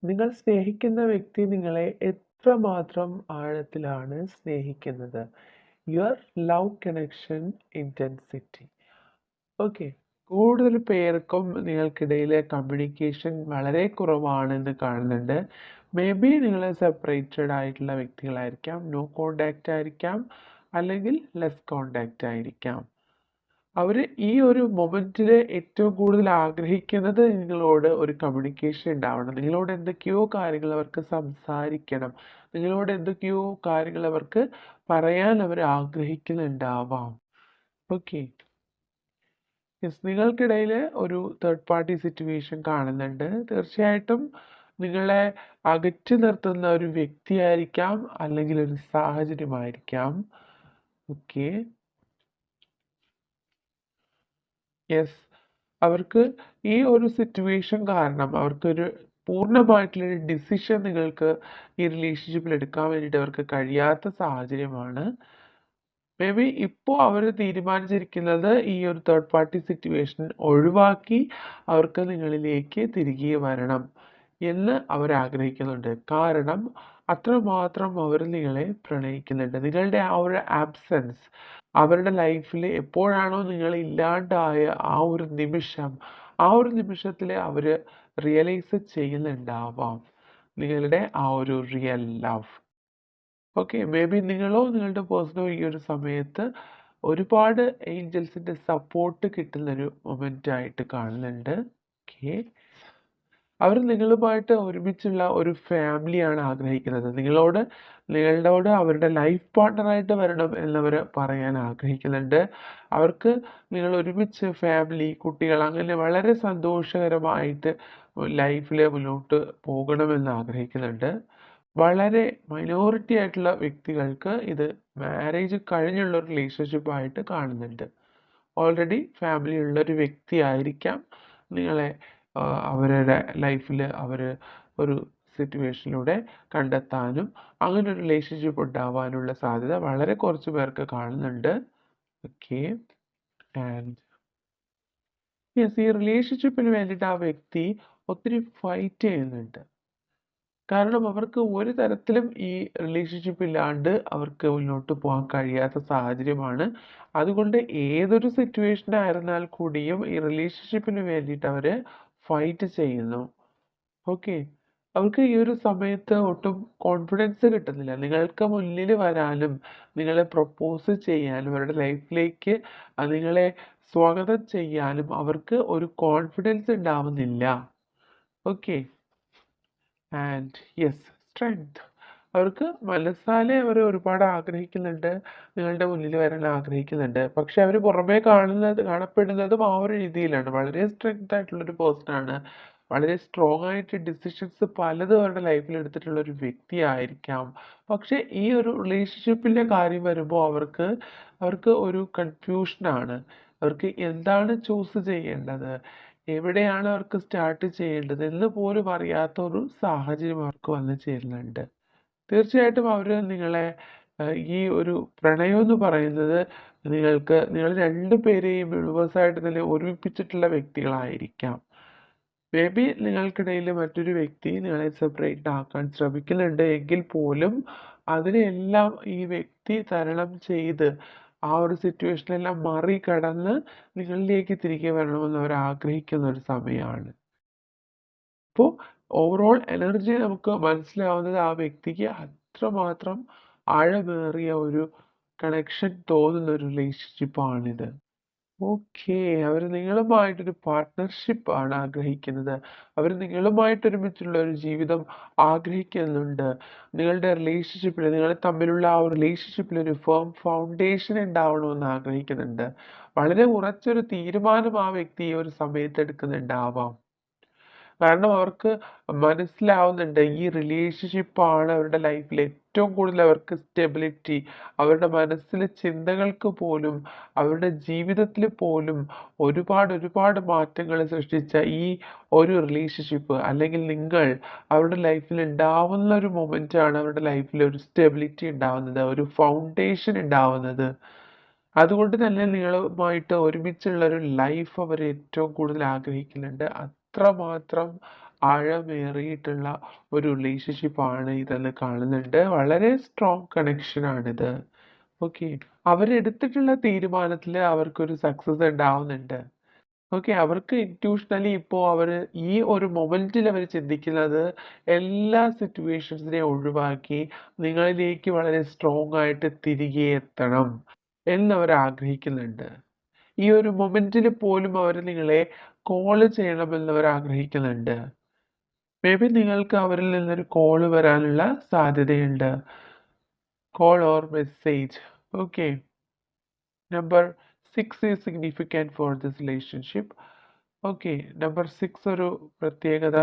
നിങ്ങൾ സ്നേഹിക്കുന്ന വ്യക്തി നിങ്ങളെ എത്രമാത്രം ആഴത്തിലാണ് സ്നേഹിക്കുന്നത്? Your love connection intensity. Okay. കൂടുതൽ പേർക്കും നിങ്ങൾക്കിടയിലെ കമ്മ്യൂണിക്കേഷൻ വളരെ കുറവാണെന്ന് കാണുന്നുണ്ട്. മേ ബി നിങ്ങൾ സെപ്പറേറ്റഡ് ആയിട്ടുള്ള വ്യക്തികളായിരിക്കാം, നോ കോണ്ടാക്റ്റ് ആയിരിക്കാം, അല്ലെങ്കിൽ ലെസ് കോണ്ടാക്റ്റ് ആയിരിക്കാം. അവർ ഈ ഒരു മൊമെന്റിൽ ഏറ്റവും കൂടുതൽ ആഗ്രഹിക്കുന്നത് നിങ്ങളോട് ഒരു കമ്മ്യൂണിക്കേഷൻ ഉണ്ടാവണം. നിങ്ങളോട് എന്തൊക്കെയോ കാര്യങ്ങൾ അവർക്ക് സംസാരിക്കണം. നിങ്ങളോട് എന്തൊക്കെയോ കാര്യങ്ങൾ അവർക്ക് പറയാൻ അവർ ആഗ്രഹിക്കുന്നുണ്ടാവാം. ഓക്കെ. യെസ്, നിങ്ങൾക്കിടയിൽ ഒരു തേർഡ് പാർട്ടി സിറ്റുവേഷൻ കാണുന്നുണ്ട്. തീർച്ചയായിട്ടും നിങ്ങളെ അകറ്റി നിർത്തുന്ന ഒരു വ്യക്തിയായിരിക്കാം, അല്ലെങ്കിൽ ഒരു സാഹചര്യമായിരിക്കാം. ഓക്കെ. യെസ്. അവർക്ക് ഈ ഒരു സിറ്റുവേഷൻ കാരണം അവർക്കൊരു പൂർണ്ണമായിട്ടുള്ളൊരു ഡിസിഷൻ നിങ്ങൾക്ക് ഈ റിലേഷൻഷിപ്പിൽ എടുക്കാൻ വേണ്ടിയിട്ട് അവർക്ക് കഴിയാത്ത സാഹചര്യമാണ്. മേ ബി ഇപ്പോൾ അവർ തീരുമാനിച്ചിരിക്കുന്നത് ഈ ഒരു തേർഡ് പാർട്ടി സിറ്റുവേഷൻ ഒഴിവാക്കി അവർക്ക് നിങ്ങളിലേക്ക് തിരികെ വരണം എന്ന് അവർ ആഗ്രഹിക്കുന്നുണ്ട്. കാരണം അത്രമാത്രം അവർ നിങ്ങളെ പ്രണയിക്കുന്നുണ്ട്. നിങ്ങളുടെ ആ ഒരു ആബ്സെൻസ് അവരുടെ ലൈഫിൽ എപ്പോഴാണോ നിങ്ങൾ ഇല്ലാണ്ടായ ആ ഒരു നിമിഷത്തിൽ അവർ റിയലൈസ് ചെയ്യുന്നുണ്ടാവാം നിങ്ങളുടെ ആ ഒരു real love. Okay. May be നിങ്ങളോ നിങ്ങളുടെ പേഴ്സണോ ഈ ഒരു സമയത്ത് ഒരുപാട് ഏഞ്ചൽസിൻ്റെ സപ്പോർട്ട് കിട്ടുന്നൊരു മൊമെൻ്റ് ആയിട്ട് കാണുന്നുണ്ട്. ഓക്കെ. അവർ നിങ്ങളുമായിട്ട് ഒരുമിച്ചുള്ള ഒരു ഫാമിലിയാണ് ആഗ്രഹിക്കുന്നത്. നിങ്ങളോട് അവരുടെ ലൈഫ് പാർട്ട്ണറായിട്ട് വരണം എന്നവർ പറയാൻ ആഗ്രഹിക്കുന്നുണ്ട്. അവർക്ക് നിങ്ങൾ ഒരുമിച്ച് ഫാമിലി, കുട്ടികൾ അങ്ങനെ വളരെ സന്തോഷകരമായിട്ട് ലൈഫിൽ മുന്നോട്ട് പോകണമെന്ന് ആഗ്രഹിക്കുന്നുണ്ട്. വളരെ മൈനോറിറ്റി ആയിട്ടുള്ള വ്യക്തികൾക്ക് ഇത് മാരേജ് കഴിഞ്ഞുള്ള ഒരു റിലേഷൻഷിപ്പായിട്ട് കാണുന്നുണ്ട്. ഓൾറെഡി ഫാമിലി ഉള്ളൊരു വ്യക്തിയായിരിക്കാം നിങ്ങളെ അവരുടെ ലൈഫിൽ അവർ ഒരു സിറ്റുവേഷനിലൂടെ കണ്ടെത്താനും അങ്ങനെ ഒരു റിലേഷൻഷിപ്പ് ഉണ്ടാവാനുള്ള സാധ്യത വളരെ കുറച്ച് പേർക്ക് കാണുന്നുണ്ട്. ഓക്കെ. ആൻഡ് യെസ്, ഈ റിലേഷൻഷിപ്പിന് വേണ്ടിയിട്ട് ആ വ്യക്തി ഒത്തിരി ഫൈറ്റ് ചെയ്യുന്നുണ്ട്. കാരണം അവർക്ക് ഒരു തരത്തിലും ഈ റിലേഷൻഷിപ്പ് ഇല്ലാണ്ട് അവർക്ക് മുന്നോട്ട് പോകാൻ കഴിയാത്ത സാഹചര്യമാണ്. അതുകൊണ്ട് ഏതൊരു സിറ്റുവേഷൻ ആയിരുന്നാൽ കൂടിയും ഈ റിലേഷൻഷിപ്പിന് വേണ്ടിയിട്ട് അവർ ഫൈറ്റ് ചെയ്യുന്നു. ഓക്കെ. അവർക്ക് ഈ ഒരു സമയത്ത് ഒട്ടും കോൺഫിഡൻസ് കിട്ടുന്നില്ല. നിങ്ങൾക്ക് മുന്നിൽ വരാനും നിങ്ങളെ പ്രപ്പോസ് ചെയ്യാനും അവരുടെ ലൈഫിലേക്ക് നിങ്ങളെ സ്വാഗതം ചെയ്യാനും അവർക്ക് ഒരു കോൺഫിഡൻസ് ഉണ്ടാവുന്നില്ല. ഓക്കെ. And yes, strength. അവർക്ക് മനസ്സാലെ അവർ ഒരുപാട് ആഗ്രഹിക്കുന്നുണ്ട്. നിങ്ങളുടെ മുന്നിൽ വരാൻ ആഗ്രഹിക്കുന്നുണ്ട്. പക്ഷെ അവർ പുറമേ കാണപ്പെടുന്നതും ആ ഒരു രീതിയിലാണ്. വളരെ സ്ട്രെങ്ത് ആയിട്ടുള്ളൊരു പേഴ്സണാണ്. വളരെ സ്ട്രോങ് ആയിട്ട് ഡിസിഷൻസ് പലതും അവരുടെ ലൈഫിൽ എടുത്തിട്ടുള്ള ഒരു വ്യക്തിയായിരിക്കാം. പക്ഷെ ഈ ഒരു റിലേഷൻഷിപ്പിൻ്റെ കാര്യം വരുമ്പോൾ അവർക്ക് ഒരു കൺഫ്യൂഷനാണ്. അവർക്ക് എന്താണ് ചൂസ് ചെയ്യേണ്ടത്, എവിടെയാണ് അവർക്ക് സ്റ്റാർട്ട് ചെയ്യേണ്ടത് എന്ന് പോലും അറിയാത്ത ഒരു സാഹചര്യം അവർക്ക് വന്നു ചേരുന്നുണ്ട്. തീർച്ചയായിട്ടും അവർ നിങ്ങളെ ഈ ഒരു പ്രണയം എന്ന് പറയുന്നത് നിങ്ങൾ രണ്ടുപേരെയും യൂണിവേഴ്സായിട്ട് തന്നെ ഒരുമിപ്പിച്ചിട്ടുള്ള വ്യക്തികളായിരിക്കാം. മേ ബി നിങ്ങൾക്കിടയിൽ മറ്റൊരു വ്യക്തി നിങ്ങളെ സെപ്പറേറ്റ് ആക്കാൻ ശ്രമിക്കുന്നുണ്ട് എങ്കിൽ പോലും അതിനെല്ലാം ഈ വ്യക്തി തരണം ചെയ്ത് ആ ഒരു സിറ്റുവേഷനെല്ലാം മറികടന്ന് നിങ്ങളിലേക്ക് തിരികെ വരണമെന്ന് അവർ ആഗ്രഹിക്കുന്ന ഒരു സമയമാണ്. അപ്പോൾ ഓവറോൾ എനർജി നമുക്ക് മനസ്സിലാവുന്നത് ആ വ്യക്തിക്ക് അത്രമാത്രം ആഴമേറിയ ഒരു കണക്ഷൻ തോന്നുന്ന ഒരു റിലേഷൻഷിപ്പാണിത്. ഓക്കെ. അവർ നിങ്ങളുമായിട്ടൊരു പാർട്ട്ണർഷിപ്പ് ആണ് ആഗ്രഹിക്കുന്നത്. അവർ നിങ്ങളുമായിട്ട് ഒരുമിച്ചുള്ള ഒരു ജീവിതം ആഗ്രഹിക്കുന്നുണ്ട്. നിങ്ങൾ തമ്മിലുള്ള ആ ഒരു റിലേഷൻഷിപ്പിൽ ഒരു ഫേം ഫൗണ്ടേഷൻ ഉണ്ടാവണമെന്ന് ആഗ്രഹിക്കുന്നുണ്ട്. വളരെ ഉറച്ചൊരു തീരുമാനം ആ വ്യക്തി ഈ ഒരു സമയത്ത് എടുക്കുന്നുണ്ടാവാം. കാരണം അവർക്ക് മനസ്സിലാവുന്നുണ്ട് ഈ റിലേഷൻഷിപ്പാണ് അവരുടെ ലൈഫിൽ ഏറ്റവും കൂടുതൽ അവർക്ക് സ്റ്റെബിലിറ്റി, അവരുടെ മനസ്സിലെ ചിന്തകൾക്ക് പോലും അവരുടെ ജീവിതത്തിൽ പോലും ഒരുപാട് മാറ്റങ്ങൾ സൃഷ്ടിച്ച ഈ ഒരു റിലേഷൻഷിപ്പ് അല്ലെങ്കിൽ നിങ്ങൾ അവരുടെ ലൈഫിൽ ഉണ്ടാവുന്ന ഒരു മൊമെൻ്റാണ് അവരുടെ ലൈഫിൽ ഒരു സ്റ്റെബിലിറ്റി ഉണ്ടാവുന്നത്, ഒരു ഫൗണ്ടേഷൻ ഉണ്ടാവുന്നത്. അതുകൊണ്ട് തന്നെ നിങ്ങളുമായിട്ട് ഒരുമിച്ചുള്ള ഒരു ലൈഫ് അവർ ഏറ്റവും കൂടുതൽ ആഗ്രഹിക്കുന്നുണ്ട്. അത്രമാത്രം ആഴമേറിയിട്ടുള്ള ഒരു റിലേഷൻഷിപ്പാണ് ഇതെന്ന് കാണുന്നുണ്ട്. വളരെ സ്ട്രോങ് കണക്ഷനാണിത്. ഓക്കെ. അവരെടുത്തിട്ടുള്ള തീരുമാനത്തിൽ അവർക്കൊരു സക്സസ് ഉണ്ടാവുന്നുണ്ട്. ഓക്കെ. അവർക്ക് ഇൻറ്റ്യൂഷണലി ഇപ്പോൾ അവർ ഈ ഒരു മൊമെന്റിൽ അവർ ചിന്തിക്കുന്നത് എല്ലാ സിറ്റുവേഷൻസിനെയും ഒഴിവാക്കി നിങ്ങളിലേക്ക് വളരെ സ്ട്രോങ് ആയിട്ട് തിരികെ എത്തണം എന്നവർ ആഗ്രഹിക്കുന്നുണ്ട്. ഈ ഒരു മൊമെന്റിൽ പോലും അവർ നിങ്ങളെ കോൾ ചെയ്യണമെന്ന് അവർ ആഗ്രഹിക്കുന്നുണ്ട്. മേ ബി നിങ്ങൾക്ക് അവരിൽ നിന്നൊരു കോൾ വരാനുള്ള സാധ്യതയുണ്ട്. Call or message. Okay. Number 6 is significant for this relationship. Okay. Number 6 ഒരു പ്രത്യേകത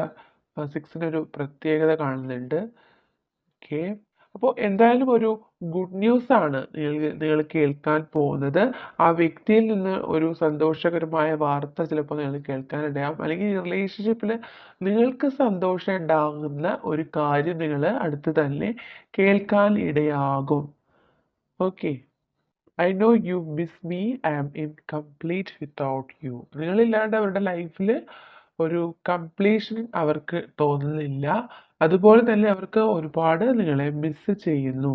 6-നൊരു പ്രത്യേകത കാണുന്നുണ്ട്. ഓക്കെ. അപ്പോൾ എന്തായാലും ഒരു ഗുഡ് ന്യൂസ് ആണ് നിങ്ങൾ കേൾക്കാൻ പോകുന്നത്. ആ വ്യക്തിയിൽ നിന്ന് ഒരു സന്തോഷകരമായ വാർത്ത ചിലപ്പോൾ നിങ്ങൾ കേൾക്കാനിടയാവും. അല്ലെങ്കിൽ ഈ റിലേഷൻഷിപ്പിൽ നിങ്ങൾക്ക് സന്തോഷം ഉണ്ടാകുന്ന ഒരു കാര്യം നിങ്ങൾ അടുത്ത് തന്നെ കേൾക്കാൻ ഇടയാകും. Okay. I know you miss me, I am incomplete without you. നിങ്ങളില്ലാണ്ട് അവരുടെ ലൈഫിൽ ഒരു കംപ്ലീഷൻ അവർക്ക് തോന്നുന്നില്ല. അതുപോലെ തന്നെ അവർക്ക് ഒരുപാട് നിങ്ങളെ മിസ് ചെയ്യുന്നു.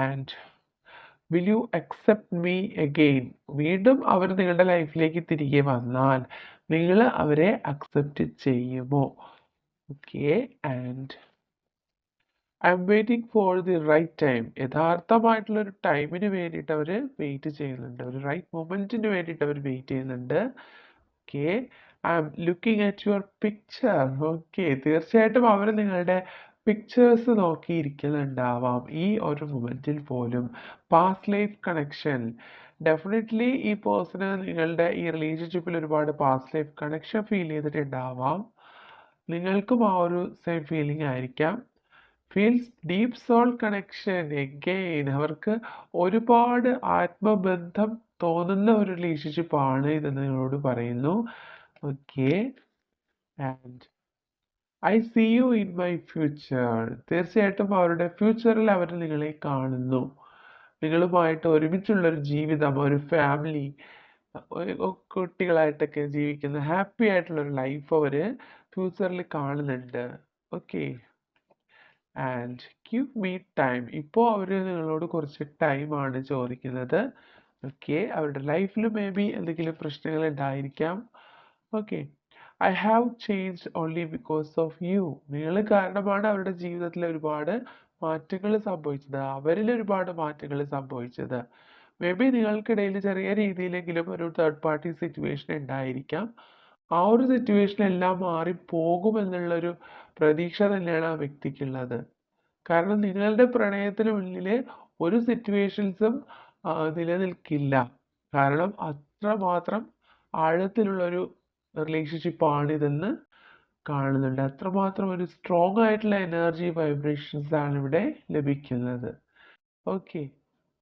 And will you accept me again? വീണ്ടും അവർ നിങ്ങളുടെ ലൈഫിലേക്ക് തിരികെ വന്നാൽ നിങ്ങൾ അവരെ അക്സെപ്റ്റ് ചെയ്യുമോ? Okay. And I am waiting for the right time. യഥാർത്ഥമായിട്ടുള്ള ഒരു ടൈമിന് വേണ്ടിയിട്ട് അവർ വെയിറ്റ് ചെയ്യുന്നുണ്ട്. ഒരു റൈറ്റ് മൊമെന്റിന് വേണ്ടിയിട്ട് അവർ വെയിറ്റ് ചെയ്യുന്നുണ്ട്. Okay. I'm looking at your picture. Okay. തീർച്ചയായിട്ടും അവർ നിങ്ങളുടെ പിക്ചേഴ്സ് നോക്കിയിരിക്കുന്നുണ്ടാവാം ഈ ഒരു മൊമെന്റിൽ പോലും. Past life connection. ഡെഫിനറ്റ്ലി ഈ പേഴ്സണ് നിങ്ങളുടെ ഈ റിലേഷൻഷിപ്പിൽ ഒരുപാട് പാസ്റ്റ് ലൈഫ് കണക്ഷൻ ഫീൽ ചെയ്തിട്ടുണ്ടാവാം. നിങ്ങൾക്കും ആ ഒരു സെയിം ഫീലിംഗ് ആയിരിക്കാം. Feels deep soul connection again. അവർക്ക് ഒരുപാട് ആത്മബന്ധം തോന്നുന്ന ഒരു റിലേഷൻഷിപ്പാണ് ഇതെന്ന് നിങ്ങളോട് പറയുന്നു. Okay. And I see you in my future. തീർച്ചയായിട്ടും അവരുടെ ഫ്യൂച്ചറിൽ അവർ നിങ്ങളെ കാണുന്നു. നിങ്ങളുമായിട്ട് ഒരുമിച്ചുള്ളൊരു ജീവിതം, ഒരു ഫാമിലി, കുട്ടികളായിട്ടൊക്കെ ജീവിക്കുന്ന ഹാപ്പി ആയിട്ടുള്ളൊരു ലൈഫ് അവർ ഫ്യൂച്ചറിൽ കാണുന്നുണ്ട്. Okay. And give me time. ഇപ്പോൾ അവർ നിങ്ങളോട് കുറച്ച് ടൈമാണ് ചോദിക്കുന്നത്. ഓക്കെ. അവരുടെ ലൈഫിൽ മേ ബി എന്തെങ്കിലും പ്രശ്നങ്ങൾ ഉണ്ടായിരിക്കാം. Okay. I have changed only because of you. നിങ്ങൾ കാരണമാണ് അവരുടെ ജീവിതത്തിൽ ഒരുപാട് മാറ്റങ്ങൾ സംഭവിച്ചത്. അവരിൽ ഒരുപാട് മാറ്റങ്ങൾ സംഭവിച്ചത്. മേ ബി നിങ്ങൾക്കിടയിൽ ചെറിയ രീതിയിലെങ്കിലും ഒരു തേർഡ് പാർട്ടി സിറ്റുവേഷൻ ഉണ്ടായിരിക്കാം. ആ ഒരു സിറ്റുവേഷൻ എല്ലാം മാറിപ്പോകുമെന്നുള്ളൊരു പ്രതീക്ഷ തന്നെയാണ് ആ വ്യക്തിക്കുള്ളത്. കാരണം നിങ്ങളുടെ പ്രണയത്തിനുള്ളിൽ ഒരു സിറ്റുവേഷൻസും നിലനിൽക്കില്ല. കാരണം അത്രമാത്രം ആഴത്തിലുള്ളൊരു റിലേഷൻഷിപ്പാണ് ഇതെന്ന് കാണുന്നുണ്ട്. അത്രമാത്രം ഒരു സ്ട്രോങ് ആയിട്ടുള്ള എനർജി വൈബ്രേഷൻസ് ആണ് ഇവിടെ ലഭിക്കുന്നത്. ഓക്കെ.